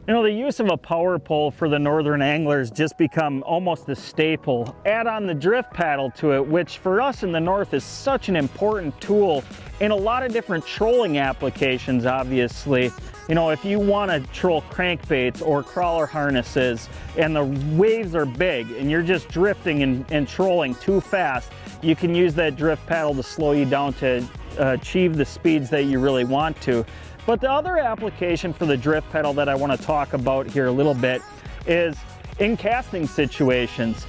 You know, the use of a power pole for the northern anglers just become almost a staple. Add on the drift paddle to it, which for us in the north is such an important tool in a lot of different trolling applications, obviously. You know, if you want to troll crankbaits or crawler harnesses and the waves are big and you're just drifting and trolling too fast, you can use that drift paddle to slow you down to achieve the speeds that you really want to. But the other application for the drift paddle that I want to talk about here a little bit is in casting situations.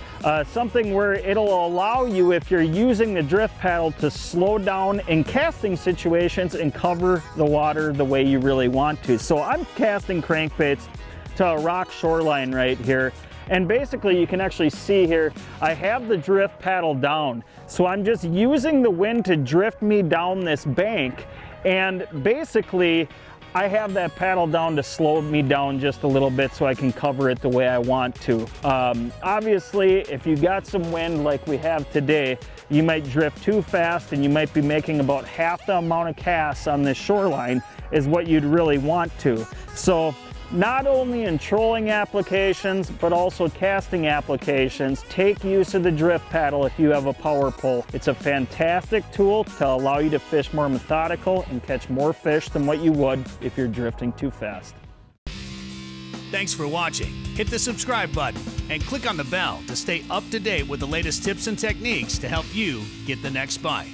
Something where it'll allow you, if you're using the drift paddle, to slow down in casting situations and cover the water the way you really want to. So I'm casting crankbaits to a rock shoreline right here. And basically you can actually see here, I have the drift paddle down. So I'm just using the wind to drift me down this bank. And basically, I have that paddle down to slow me down just a little bit so I can cover it the way I want to. Obviously, if you got some wind like we have today, you might drift too fast and you might be making about half the amount of casts on this shoreline is what you'd really want to. So not only in trolling applications, but also casting applications, take use of the drift paddle if you have a power pole. It's a fantastic tool to allow you to fish more methodical and catch more fish than what you would if you're drifting too fast. Thanks for watching. Hit the subscribe button and click on the bell to stay up to date with the latest tips and techniques to help you get the next bite.